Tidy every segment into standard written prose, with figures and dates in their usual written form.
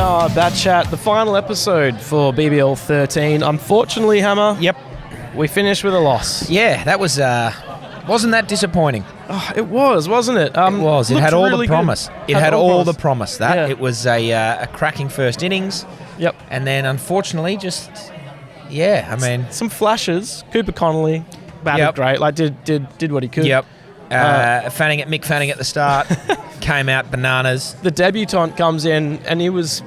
are BatChat, the final episode for BBL13. Unfortunately, Hammer. Yep. We finished with a loss. Yeah, that was wasn't that disappointing? Oh, it was, wasn't it? It was. It had all really the promise. good. It had all the promise. That Yeah. it was a cracking first innings. Yep. And then unfortunately, some flashes. Cooper Connolly batted great. Like did what he could. Yep. Mick Fanning at the start came out bananas. The debutant comes in and he was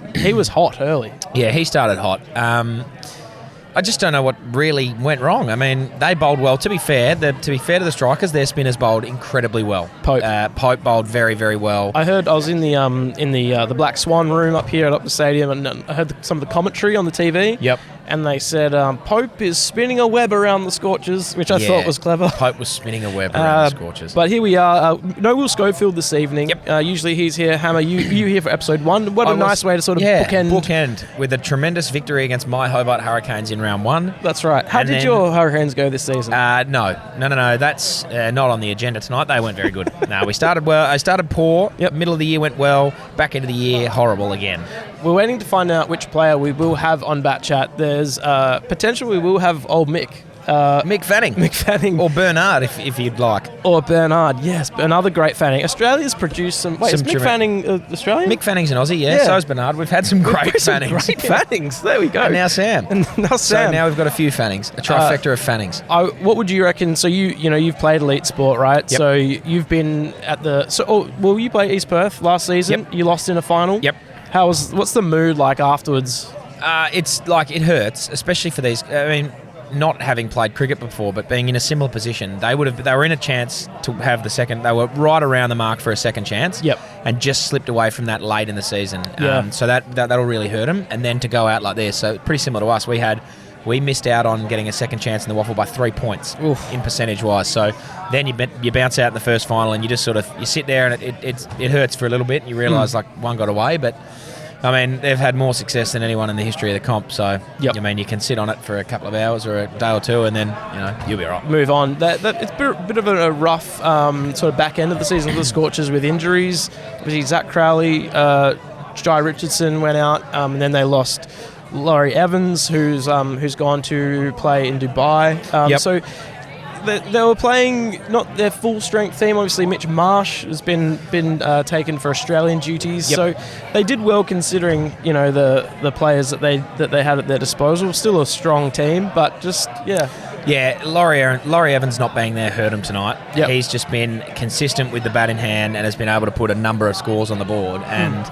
hot early. Yeah, he started hot. I just don't know what really went wrong. I mean, they bowled well. To be fair to the Strikers, their spinners bowled incredibly well. Pope bowled very, very well. I was in the Black Swan room up here at Optus Stadium, and I heard some of the commentary on the TV. Yep. And they said Pope is spinning a web around the Scorchers, which I thought was clever. Pope was spinning a web around the Scorchers. But here we are. No Will Schofield this evening. Yep. Usually he's here. Hammer, you here for episode 1. What a nice way to sort of bookend with a tremendous victory against my Hobart Hurricanes in round 1. That's right. How did your Hurricanes go this season? No. That's not on the agenda tonight. They weren't very good. No, we started well. I started poor. Yep. Middle of the year went well. Back end of the year, horrible again. We're waiting to find out which player we will have on BatChat. There's potential we will have old Mick. Mick Fanning. Or Bernard, if you'd like. Or Bernard, yes. Another great Fanning. Australia's produced some... Wait, is Mick Fanning Australian? Mick Fanning's an Aussie, yeah. So is Bernard. We've had some great Fannings. Great Fannings. There we go. And now Sam. So now we've got a few Fannings. A trifecta of Fannings. What would you reckon? So you've played elite sport, right? Yep. So you've been at the... you played East Perth last season? Yep. You lost in a final? Yep. What's the mood like afterwards? It's like it hurts, especially for these... I mean... Not having played cricket before, but being in a similar position, they were in a chance to have the second. They were right around the mark for a second chance. Yep. And just slipped away from that late in the season. Yeah. So that'll really hurt them. And then to go out like this, so pretty similar to us. We missed out on getting a second chance in the waffle by 3 points. Oof. In percentage wise. So then you bounce out in the first final, and you just sort of you sit there, and it hurts for a little bit. And you realise like one got away, but. I mean, they've had more success than anyone in the history of the comp, so I mean, you can sit on it for a couple of hours or a day or two, and then you'll be all right. Move on. It's a bit of a rough sort of back end of the season for the Scorchers with injuries. Obviously, Zach Crowley, Jai Richardson went out, and then they lost Laurie Evans, who's gone to play in Dubai. So. They were playing not their full strength team. Obviously, Mitch Marsh has been taken for Australian duties, so they did well considering the players that they had at their disposal. Still a strong team, but Laurie Evans not being there hurt him tonight. Yep. He's just been consistent with the bat in hand and has been able to put a number of scores on the board. And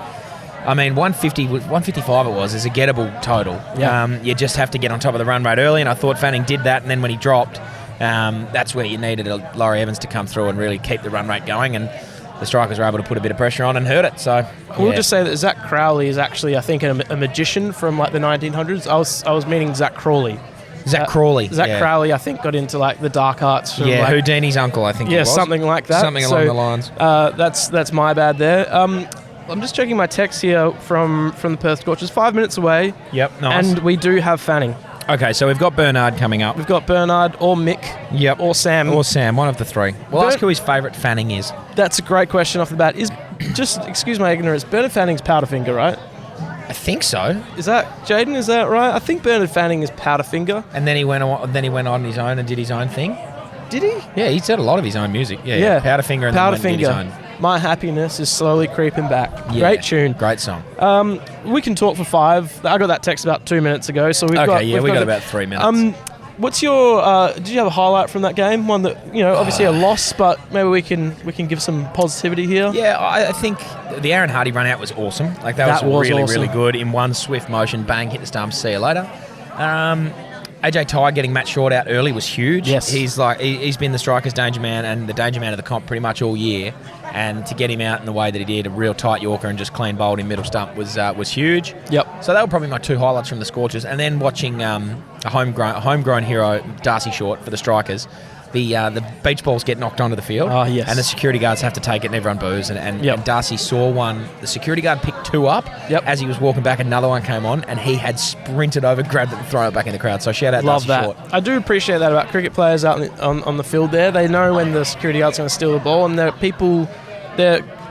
I mean, 155 it was is a gettable total. Yep. You just have to get on top of the run rate early, and I thought Fanning did that. And then when he dropped. That's where you needed Laurie Evans to come through and really keep the run rate going, and the Strikers were able to put a bit of pressure on and hurt it. So we'll just say that Zach Crowley is actually, I think, a magician from like the 1900s. I was meaning Zach Crawley. Zach Crowley, I think, got into like the dark arts. From, Houdini's uncle, I think. Yeah, something like that. Something along the lines. That's my bad there. I'm just checking my text here from the Perth Scorchers. 5 minutes away. Yep, nice. And we do have Fanning. Okay, so we've got Bernard coming up. We've got Bernard or Mick. Yep. Or Sam. One of the three. We'll ask who his favourite Fanning is. That's a great question off the bat. Just excuse my ignorance, Bernard Fanning's Powderfinger, right? I think so. Is that Jaiden? Is that right? I think Bernard Fanning is Powderfinger. And then he went on his own and did his own thing. Did he? Yeah, he said a lot of his own music. Yeah. Powderfinger and then went and did his own. My Happiness is slowly creeping back. Yeah, great tune. Great song. We can talk for 5. I got that text about 2 minutes ago, so we've got about 3 minutes. What's your? Did you have a highlight from that game? One that obviously a loss, but maybe we can give some positivity here. Yeah, I think the Aaron Hardy run out was awesome. Like that was really awesome. Really good in one swift motion. Bang, hit the stump. See you later. AJ Tye getting Matt Short out early was huge. Yes. He's been the Strikers' danger man and the danger man of the comp pretty much all year. And to get him out in the way that he did, a real tight Yorker and just clean bowled in middle stump was huge. Yep. So that were probably my 2 highlights from the Scorchers. And then watching a homegrown hero, Darcy Short, for the Strikers. The beach balls get knocked onto the field. Oh, yes. And the security guards have to take it and everyone boos. And Darcy saw one. The security guard picked 2 up. Yep. As he was walking back, another one came on and he had sprinted over, grabbed it and thrown it back in the crowd. So shout out Love Darcy that. Short. I do appreciate that about cricket players out on the field there. They know when the security guard's going to steal the ball, and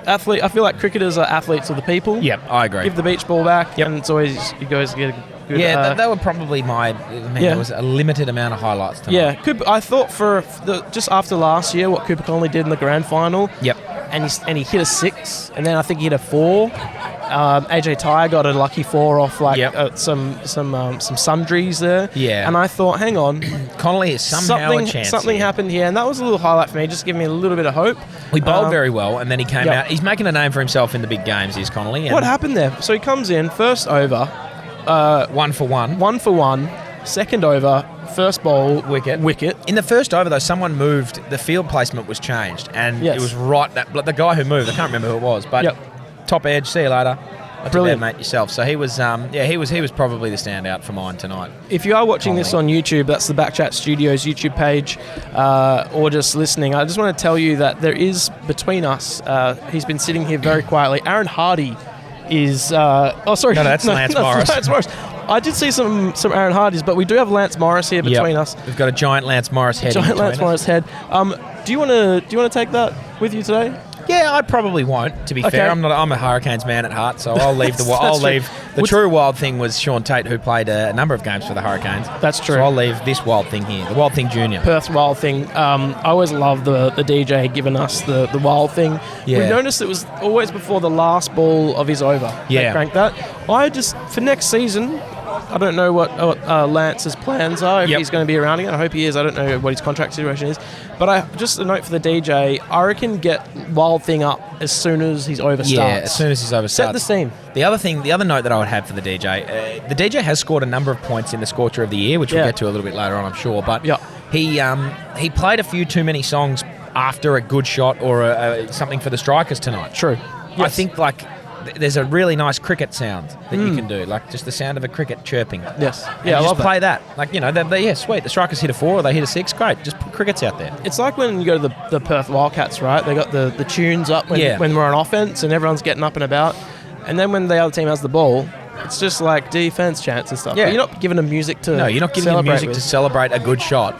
athlete. I feel like cricketers are athletes of the people. Yep, I agree. Give the beach ball back, and it's always you guys get a good. Yeah, they were probably there was a limited amount of highlights tonight. Yeah, I thought just after last year, what Cooper Connolly did in the grand final. Yep. And he hit a 6, and then I think he hit a 4. AJ Tyre got a lucky 4 off some sundries there. Yeah. And I thought, hang on, Connolly is somehow a chance. Something happened here, and that was a little highlight for me, just giving me a little bit of hope. He bowled very well, and then he came out. He's making a name for himself in the big games, is Connolly. What happened there? So he comes in, first over. 1 for 1. 1 for 1. Second over, first ball, wicket. In the first over, though, someone moved. The field placement was changed, and it was right. The guy who moved, I can't remember who it was, but top edge. See you later. Brilliant, mate. Yourself. So he was. He was probably the standout for mine tonight. If you are watching this on YouTube, that's the BackChat Studios YouTube page, or just listening. I just want to tell you that there is between us. He's been sitting here very quietly. Aaron Hardy is. Sorry. No, that's Lance Morris. Lance Morris. I did see some Aaron Hardys, but we do have Lance Morris here between us. We've got a giant Lance Morris head. Morris head. Do you want to take that with you today? Yeah, I probably won't. To be fair, I'm a Hurricanes man at heart, so I'll leave the true wild thing was Sean Tate, who played a number of games for the Hurricanes. That's true. So I'll leave this wild thing here, the Wild Thing Junior. Perth Wild Thing. I always love the DJ giving us the Wild Thing. Yeah. We noticed it was always before the last ball of his over. Yeah. They cranked that. For next season, I don't know what Lance's plans are, if he's going to be around again. I hope he is. I don't know what his contract situation is. But just a note for the DJ, I reckon get Wild Thing up as soon as he's over starts. Yeah, as soon as he's over starts. Set the scene. The other note that I would have for the DJ has scored a number of points in the Scorcher of the Year, which we'll get to a little bit later on, I'm sure. But he played a few too many songs after a good shot or something for the Strikers tonight. True. Yes. I think there's a really nice cricket sound that you can do, like just the sound of a cricket chirping. Yes. Yeah, I love play that. Sweet. The Strikers hit a 4 or they hit a 6. Great. Just put crickets out there. It's like when you go to the Perth Wildcats, right? They got the tunes up when we're on offense and everyone's getting up and about. And then when the other team has the ball, it's just like defense chants and stuff. Yeah. But you're not giving them music to No, you're not giving them music to celebrate a good shot.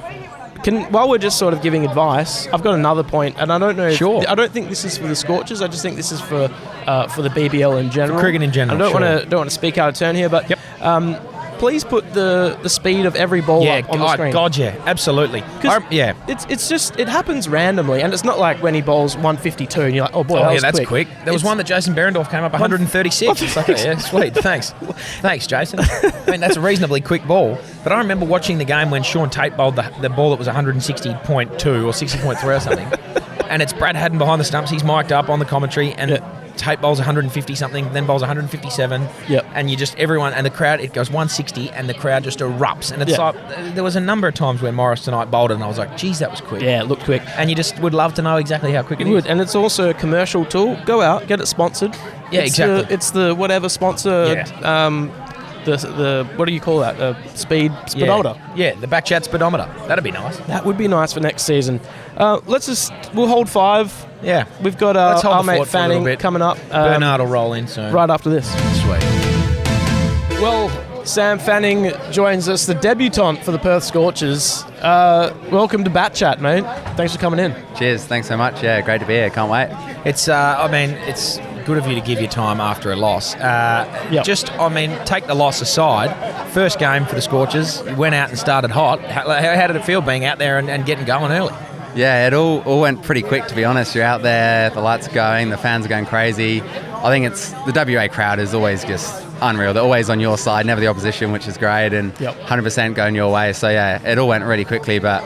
While we're just sort of giving advice, I've got another point, and I don't know. Sure. I don't think this is for the Scorchers. I just think this is for the BBL in general. For cricket in general. I don't want to speak out of turn here, but please put the speed of every ball up on the screen. God, yeah, absolutely. It's just it happens randomly, and it's not like when he bowls 152 and you're like, oh boy, that's quick. There was one that Jason Berendorf came up 136. It's like, yeah, sweet, thanks, Jason. I mean, that's a reasonably quick ball. But I remember watching the game when Sean Tate bowled the ball that was 160.2 or 60.3 or something, and it's Brad Haddon behind the stumps. He's mic'd up on the commentary, and Tate bowls 150 something, then bowls 157. Yep. And you just everyone and the crowd, it goes 160, and the crowd just erupts. And it's like there was a number of times where Morris tonight bowled it, and I was like, geez, that was quick. Yeah, it looked quick. And you just would love to know exactly how quick it is. And it's also a commercial tool. Go out, get it sponsored. Yeah, exactly. It's the whatever sponsored. The what do you call that? Speed speedometer. Yeah, the BackChat speedometer. That'd be nice. That would be nice for next season. We'll hold 5. Yeah, we've got our mate Fanning coming up. Bernard will roll in soon. Right after this. Sweet. Well, Sam Fanning joins us, the debutant for the Perth Scorchers. Welcome to BatChat, mate. Thanks for coming in. Cheers. Thanks so much. Yeah, great to be here. Can't wait. It's it's good of you to give your time after a loss. Take the loss aside. First game for the Scorchers. You went out and started hot. How did it feel being out there and getting going early? Yeah, it all went pretty quick, to be honest. You're out there, the lights are going, the fans are going crazy. I think it's the WA crowd is always just unreal. They're always on your side, never the opposition, which is great, and 100% going your way. So yeah, it all went really quickly, but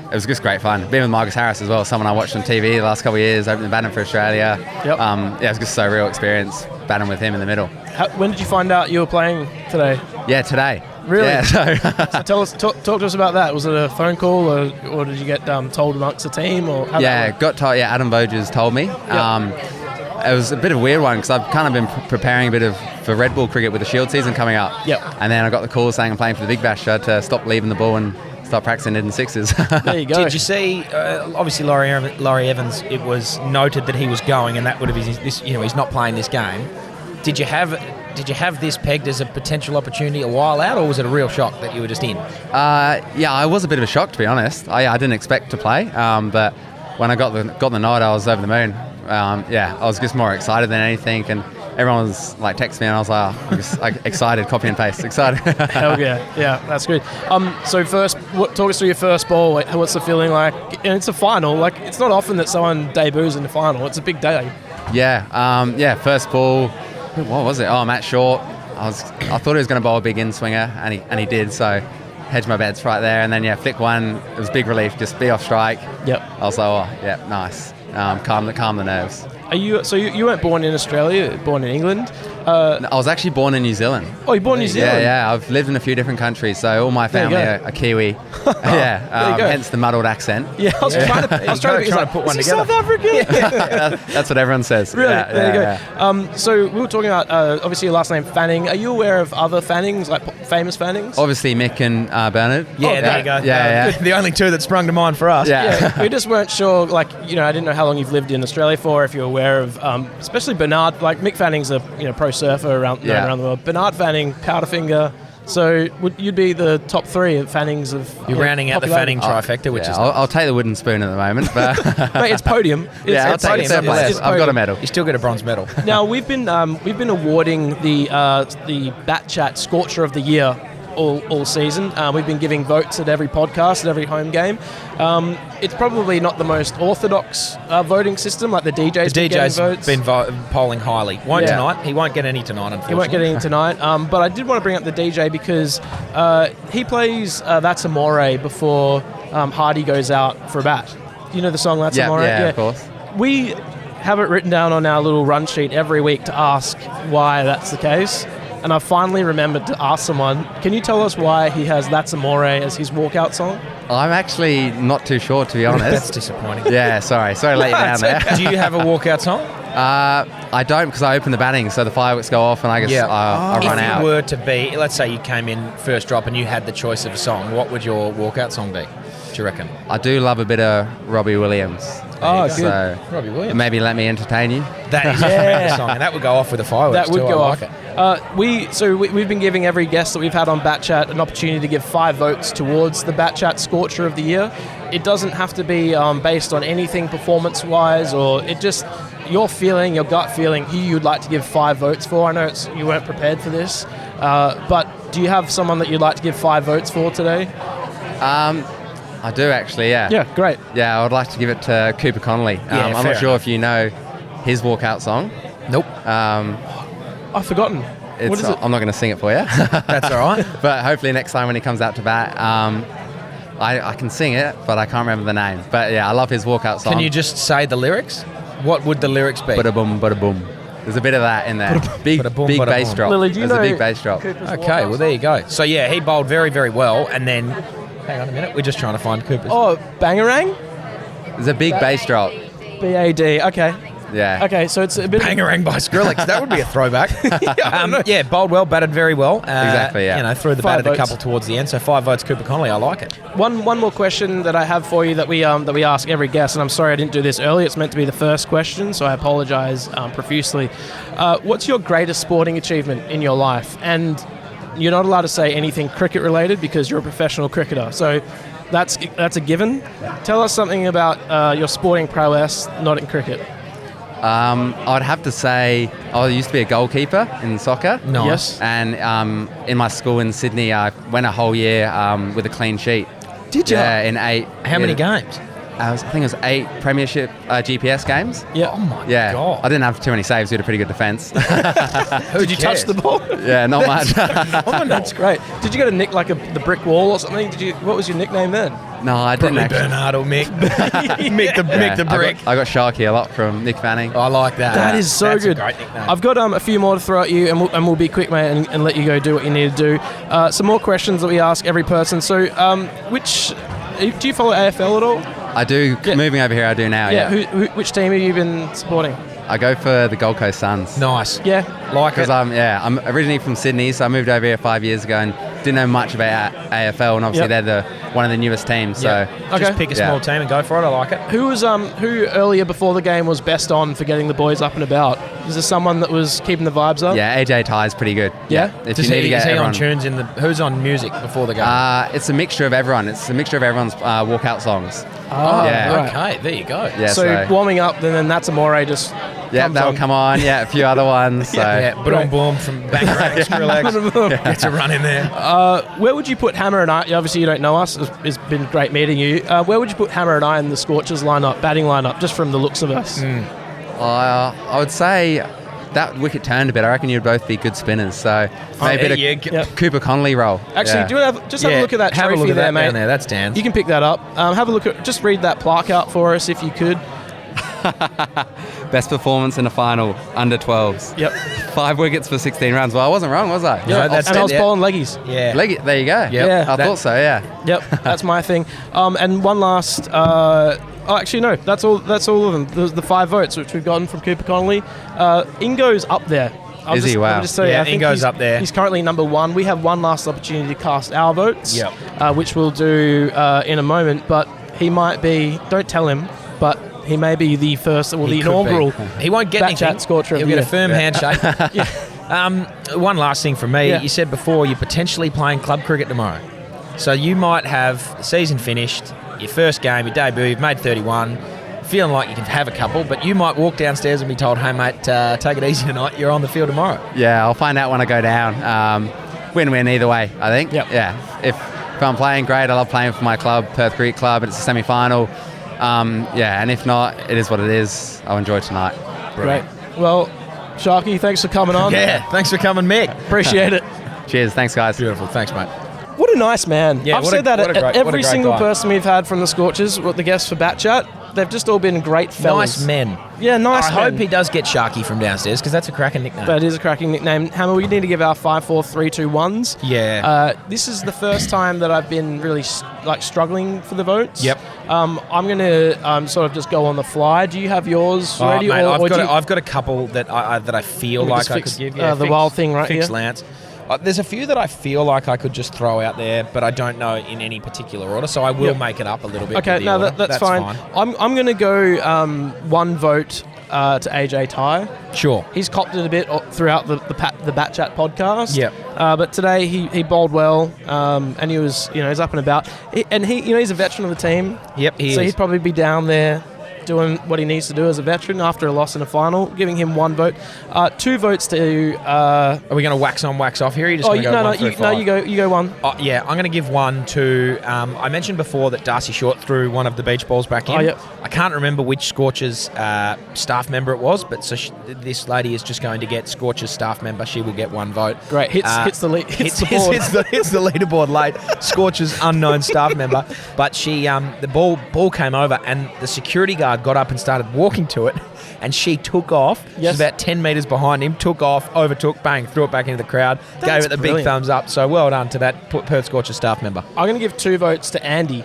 it was just great fun. Being with Marcus Harris as well, someone I watched on TV the last couple of years, opening the batting for Australia. It was just so real experience batting with him in the middle. When did you find out you were playing today? Yeah, today. Really? Yeah, so talk to us about that. Was it a phone call, or did you get told amongst the team? Or got told. Yeah, Adam Voges told me. It was a bit of a weird one because I've kind of been preparing for Red Bull cricket with the Shield season coming up. And then I got the call saying I'm playing for the Big Bash, so I had to stop leaving the ball and start practicing it in sixes. There you go. Did you see? Obviously, Laurie Evans. It was noted that he was going, and that would have been he's not playing this game. Did you have this pegged as a potential opportunity a while out, or was it a real shock that you were just in? I was a bit of a shock, to be honest. I didn't expect to play, but when I got the nod, I was over the moon. I was just more excited than anything, and everyone was like texting me, and I was like, I'm just like excited, copy and paste, excited. Hell yeah, that's good. So first, talk us through your first ball. What's the feeling like? And it's a final. Like, it's not often that someone debuts in the final. It's a big day. First ball. What was it? Oh, Matt Short. I thought he was going to bowl a big in swinger, and he did. So hedged my bets right there, and then flick one. It was big relief, just be off strike. Yep. I was like, nice. Calm the nerves. You weren't born in Australia, born in England? I was actually born in New Zealand. Oh, you're born in New Zealand? Yeah. I've lived in a few different countries, so all my family are Kiwi. Hence the muddled accent. Yeah, I was trying to put one together. South African? That's what everyone says. Really? There you go. So we were talking about, obviously, your last name, Fanning. Are you aware of other Fannings, like famous Fannings? Obviously, Mick and Bernard. There you go. Yeah. The only two that sprung to mind for us. Yeah. We just weren't sure, I didn't know how long you've lived in Australia for, if you're aware of, especially Bernard, like Mick Fanning's a pro surfer around the world. Bernard Fanning, Powderfinger. So you'd be the top three of Fannings of. You're rounding out the Fanning trifecta, which is. I'll take the wooden spoon at the moment, but mate, it's podium. I'll take it. I've got a medal. You still get a bronze medal. Now we've been awarding the BatChat Scorcher of the Year all season. We've been giving votes at every podcast, at every home game. It's probably not the most orthodox voting system, like the DJ's been polling highly. Tonight. He won't get any tonight, unfortunately. He won't get any tonight. But I did want to bring up the DJ because he plays That's Amore before Hardy goes out for a bat. Do you know the song That's Amore? Yeah, of course. We have it written down on our little run sheet every week to ask why that's the case. And I finally remembered to ask someone, can you tell us why he has That's Amore as his walkout song? I'm actually not too sure, to be honest. That's disappointing. Yeah, sorry to let you down there. Do you have a walkout song? I don't, because I open the batting, so the fireworks go off and I guess I run out. If you were to be, let's say you came in first drop and you had the choice of a song, what would your walkout song be, do you reckon? I do love a bit of Robbie Williams. Oh, good. So Robbie Williams. Maybe Let Me Entertain You. That is a tremendous song, and that would go off with the fireworks. That would go off. It. We've been giving every guest that we've had on BatChat an opportunity to give 5 votes towards the BatChat Scorcher of the Year. It doesn't have to be based on anything performance-wise, or it just your gut feeling, who you'd like to give 5 votes for. I know you weren't prepared for this, but do you have someone that you'd like to give 5 votes for today? I do actually, yeah. Yeah, great. Yeah, I would like to give it to Cooper Connolly. I'm not sure if you know his walkout song. Nope. I've forgotten. What is it? I'm not going to sing it for you. That's all right. But hopefully next time when he comes out to bat, I can sing it, but I can't remember the name. But yeah, I love his walkout song. Can you just say the lyrics? What would the lyrics be? Bada boom, bada boom. There's a bit of that in there. Big bass drop. Lily, do you know a big bass drop. Okay, well there you go. So yeah, he bowled very, very well, and then hang on a minute, we're just trying to find Cooper's. Oh, Bangarang? There's a big bass drop. BAD. Okay. Yeah. Okay, so it's a bit Bangarang by Skrillex. That would be a throwback. Bowled well, batted very well. Exactly, yeah. Threw the 5 bat at a votes. couple towards the end. So 5 votes, Cooper Connolly. I like it. One more question that I have for you that we ask every guest, and I'm sorry I didn't do this early. It's meant to be the first question, so I apologise profusely. What's your greatest sporting achievement in your life? And you're not allowed to say anything cricket related because you're a professional cricketer. So that's a given. Tell us something about your sporting prowess, not in cricket. I'd have to say I used to be a goalkeeper in soccer. Nice. Yes. And in my school in Sydney, I went a whole year with a clean sheet. Did you? Yeah, in 8. How many games? I think it was 8 premiership GPS games. Yeah. Oh my Yeah. God. I didn't have too many saves. We had a pretty good defence. Did you touch the ball? Yeah, not much. That's great. Did you get a nick like the brick wall or something? What was your nickname then? No, I didn't Probably actually. Bernard or Mick. Mick the brick. I got Sharky a lot from Nick Fanning. I like that. That is so That's good. A great nickname. I've got a few more to throw at you, and we'll be quick, mate, and let you go do what you need to do. Some more questions that we ask every person. So, do you follow AFL at all? I do. Yeah. Moving over here, I do now. Yeah. Which team have you been supporting? I go for the Gold Coast Suns. Nice. Yeah. Like it. Because I'm originally from Sydney, so I moved over here 5 years ago, and didn't know much about AFL, and obviously they're one of the newest teams. So just pick a small team and go for it. I like it. Who was who earlier before the game was best on for getting the boys up and about? Is there someone that was keeping the vibes up? Yeah, AJ Ty's pretty good. Yeah. If Is you need to get he everyone, on tunes who's on music before the game? it's a mixture of everyone. It's a mixture of everyone's walkout songs. Right. Okay, there you go. Yeah, so warming up, then that's Amore just. That'll come on. Yeah, a few other ones. So. Boom Boom from Bangarang, Skrillex. Gets a run in there. Where would you put Hammer and I? Obviously, you don't know us. It's been great meeting you. Where would you put Hammer and I in the Scorchers batting lineup, just from the looks of us? I would say that wicket turned a bit. I reckon you'd both be good spinners. So maybe a Cooper Connolly role. Actually, do you want to have a look at that have trophy a look at there, that mate? down there. That's Dan's. You can pick that up. Have a look at. Just read that plaque out for us if you could. Best performance in a final, under 12s. Yep. 5 wickets for 16 runs. Well, I wasn't wrong, was I? Yeah, that's and I was bowling leggies. Yeah. There you go. Yep. Yeah. I thought so, yeah. Yep, that's my thing. And one last. Actually, no. That's all of them. The 5 votes which we've gotten from Cooper Connolly. Ingo's up there. Is he? Wow. I think Ingo's up there. He's currently number 1. We have one last opportunity to cast our votes, which we'll do in a moment. But he might be. Don't tell him. But he may be the first, the inaugural. He won't get anything. Scorcher. He'll get a firm handshake. One last thing from me. Yeah. You said before you're potentially playing club cricket tomorrow. So you might have the season finished, your first game, your debut, you've made 31, feeling like you can have a couple, but you might walk downstairs and be told, hey, mate, take it easy tonight. You're on the field tomorrow. Yeah, I'll find out when I go down. Win-win either way, I think. Yep. Yeah. If I'm playing, great. I love playing for my club, Perth Cricket Club, and it's a semi-final. And if not, it is what it is. I'll enjoy tonight. Great. Well, Sharky, thanks for coming on. Yeah, thanks for coming, Mick. Appreciate it. Cheers. Thanks, guys. Beautiful. Thanks, mate. What a nice man. Yeah, I've said that at every single guy. person we've had from the Scorchers, the guests for BatChat, they've just all been great fellas. Nice men. Yeah, nice I men. hope he does get Sharky from downstairs, because that's a cracking nickname. That is a cracking nickname. Hammer, we need to give our 5, 4, 3, 2, 1s. Yeah. This is the first time that I've been really struggling for the votes. Yep. I'm going to sort of just go on the fly. Do you have yours ready? Mate, or I've got a couple that I feel like I could give. The wild thing right fix here. Lance. There's a few that I feel like I could just throw out there, but I don't know in any particular order, so I will make it up a little bit. Okay, no, that's fine. I'm going to go 1 vote to AJ Ty. Sure. He's copped it a bit throughout the BatChat podcast. Yep. But today he bowled well, and he was he's up and about. He's a veteran of the team. Yep, so he'd probably be down there doing what he needs to do as a veteran after a loss in a final. Giving him 1 vote, 2 votes to. Are we going to wax on, wax off here? Or you just you go 1. Yeah, I'm going to give 1 to. I mentioned before that Darcy Short threw one of the beach balls back in. Yep. I can't remember which Scorchers staff member it was, but so this lady is just going to get Scorchers staff member. She will get 1 vote. Great, hits the board. Hits the leaderboard late. Scorchers unknown staff member, but she the ball came over and the security guard got up and started walking to it, and she took off. Yes. She was about 10 metres behind him, took off, overtook, bang, threw it back into the crowd, gave it the big thumbs up. So well done to that Perth Scorchers staff member. I'm going to give 2 votes to Andy.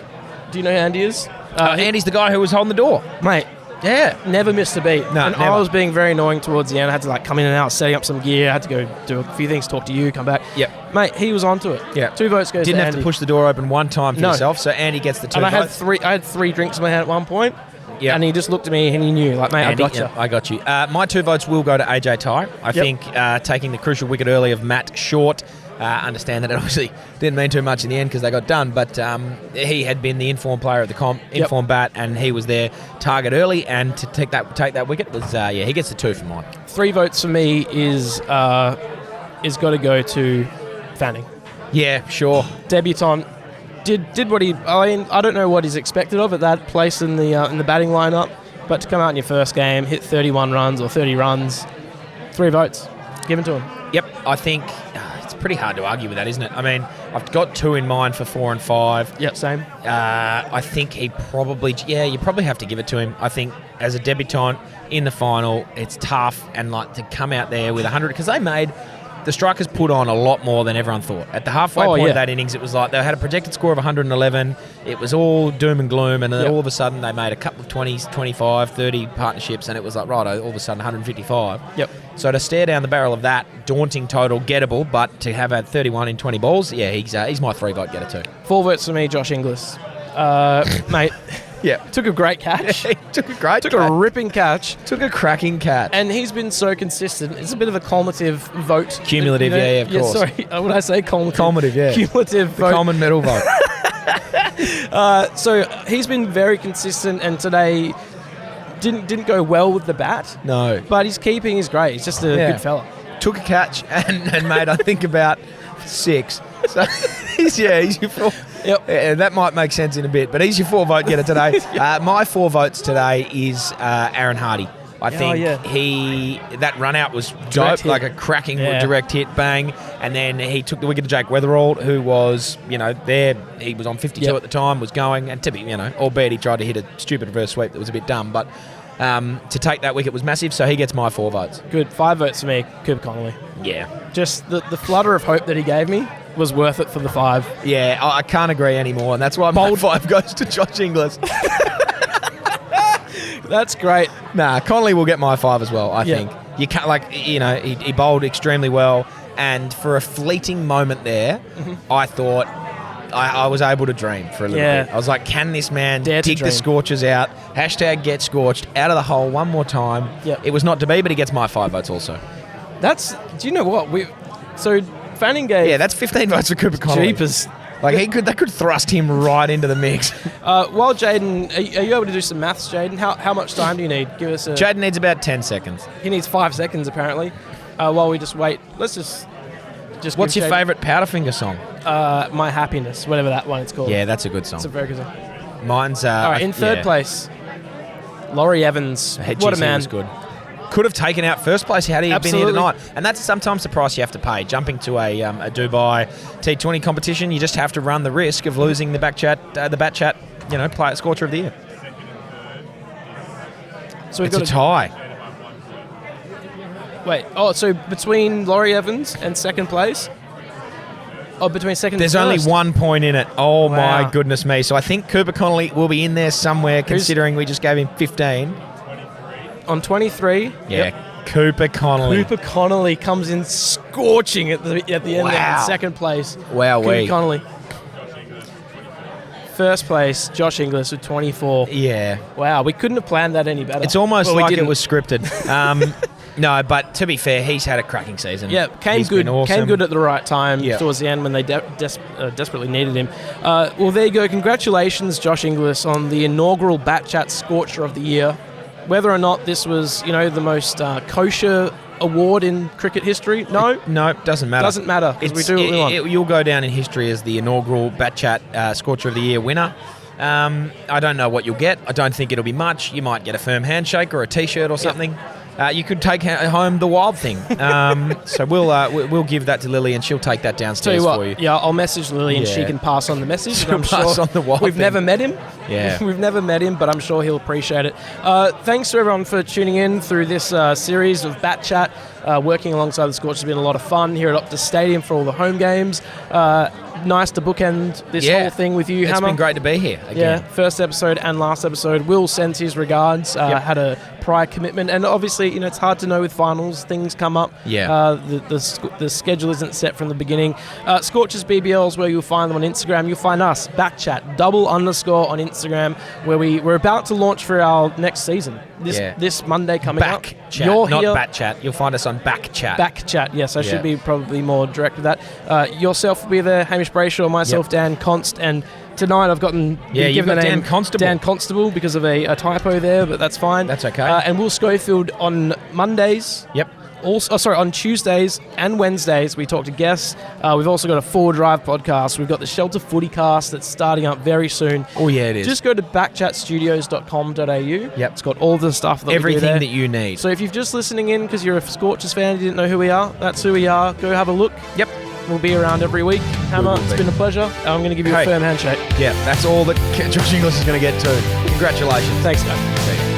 Do you know who Andy is? Andy's the guy who was holding the door. Mate, Yeah. Never missed a beat. No, and never. I was being very annoying towards the end. I had to come in and out, setting up some gear. I had to go do a few things, talk to you, come back. Yep. Mate, he was onto it. Yeah. 2 votes goes Didn't to have Andy. to push the door open one time for yourself, so Andy gets the 2 and votes. I had 3 drinks in my hand at one point. Yeah. And he just looked at me and he knew, mate, Andy, I got you. I got you. My 2 votes will go to AJ Ty. I think taking the crucial wicket early of Matt Short. Understand that it obviously didn't mean too much in the end because they got done, but he had been the informed player of the comp, informed bat, and he was their target early. And to take that wicket was he gets the 2 from mine. 3 votes for me is got to go to Fanning. Yeah, sure. Debutant. Did what he... I don't know what he's expected of at that place in the batting lineup, but to come out in your first game, hit 31 runs or 30 runs, 3 votes. Given to him. Yep, I think it's pretty hard to argue with that, isn't it? I mean, I've got 2 in mind for 4 and 5. Yep, same. I think he probably... Yeah, you probably have to give it to him. I think as a debutant in the final, it's tough, and to come out there with 100... Because they made the Strikers put on a lot more than everyone thought. At the halfway point of that innings, it was like they had a projected score of 111. It was all doom and gloom, and then all of a sudden they made a couple of 20s, 25, 30 partnerships, and it was like, right, all of a sudden 155. Yep. So to stare down the barrel of that, daunting total, gettable, but to have had 31 in 20 balls, he's my 3-vote getter too. 4 votes for me, Josh Inglis. Mate. Yeah. Took a great catch. Took a ripping catch. Took a cracking catch. And he's been so consistent. It's a bit of a cumulative vote. Cumulative, of course. Sorry, what did I say? Cumulative. Cumulative vote. The common middle vote. So he's been very consistent, and today didn't go well with the bat. No. But his keeping is great. He's just a good fella. Took a catch and made, I think, about 6. So he's your 4. Yep. Yeah, that might make sense in a bit, but he's your 4-vote getter today. My 4 votes today is Aaron Hardy. I think that run out was dope, like a cracking direct hit, bang, and then he took the wicket to Jake Weatherald, who was, there. He was on 52 at the time, was going, and to be, albeit he tried to hit a stupid reverse sweep that was a bit dumb, but to take that wicket was massive, so he gets my 4 votes. Good. 5 votes for me, Cooper Connolly. Yeah. Just the flutter of hope that he gave me was worth it for the 5. Yeah, I can't agree anymore, and that's why my 5 goes to Josh Inglis. That's great. Nah, Connolly will get my 5 as well, I think. You can't, he bowled extremely well, and for a fleeting moment there, I thought I was able to dream for a little bit. I was like, can this man dig the Scorchers out? # get scorched out of the hole one more time. Yep. It was not to be, but he gets my 5 votes also. Do you know what? Fanning gave... Yeah, that's 15 votes for Cooper Connolly. Jeepers. Like, they could thrust him right into the mix. While Jaiden... Are you able to do some maths, Jaiden? How much time do you need? Give us a... Jaiden needs about 10 seconds. He needs 5 seconds, apparently. While we just wait. Let's just What's your favourite Powderfinger song? My Happiness, whatever that one it's called. Yeah, that's a good song. It's a very good song. Mine's... All right, in third place, Laurie Evans. What a man. Was good. Could have taken out first place had he been here tonight. And that's sometimes the price you have to pay. Jumping to a Dubai T20 competition, you just have to run the risk of losing the BatChat, player Scorcher of the Year. So it's a tie. Wait, so between Laurie Evans and second place? Oh, between second There's and only first. 1 point in it. Oh, wow. My goodness me. So I think Cooper Connolly will be in there somewhere, considering we just gave him 15. On 23. Yeah, yep. Cooper Connolly. Cooper Connolly comes in scorching at the end there in second place. Wow, Cooper Connolly. First place, Josh Inglis with 24. Yeah. Wow, we couldn't have planned that any better. It's almost like it was scripted. No, but to be fair, he's had a cracking season. Yeah, came good at the right time towards the end when they desperately needed him. Well, there you go. Congratulations, Josh Inglis, on the inaugural BatChat Scorcher of the Year. Whether or not this was, the most kosher award in cricket history, no, doesn't matter. Doesn't matter because we do what we want. You'll go down in history as the inaugural BatChat Scorcher of the Year winner. I don't know what you'll get. I don't think it'll be much. You might get a firm handshake or a T-shirt or something. You could take home the wild thing. So we'll give that to Lily, and she'll take that downstairs for you. Yeah, I'll message Lily, and she can pass on the message. She'll pass on the wild We've thing. never met him. Yeah, we've never met him, but I'm sure he'll appreciate it. Thanks to everyone for tuning in through this series of BatChat. Working alongside the Scorchers has been a lot of fun here at Optus Stadium for all the home games. Nice to bookend this whole thing with you, Hammer. It's been great to be here again. Yeah, first episode and last episode. Will sends his regards. Had a prior commitment, and obviously, it's hard to know with finals. Things come up. Yeah. The schedule isn't set from the beginning. Scorchers BBL is where you'll find them on Instagram. You'll find us, BackChat, __ on Instagram, where we're about to launch for our next season. This Monday coming up. BackChat, not BatChat. You'll find us on BackChat. BackChat, yes. I should be probably more direct with that. Yourself will be there, Hamish Brayshaw, myself, Dan Const, and tonight I've been given the name Dan Constable because of a typo there, but that's fine. That's okay. And Will Schofield on Mondays. Yep. On Tuesdays and Wednesdays we talk to guests. We've also got a Forward Drive podcast. We've got the Shelter Footy cast that's starting up very soon. Oh yeah, it is. Just go to backchatstudios.com.au. Yep. It's got all the stuff that everything we do there. that you need. So if you're just listening in because you're a Scorchers fan, you didn't know who we are, that's who we are. Go have a look. Yep. We'll be around every week. Hammer, it's been a pleasure. I'm going to give you a firm handshake. Yeah, that's all that Josh Inglis is going to get too. Congratulations. Thanks, guys. See you.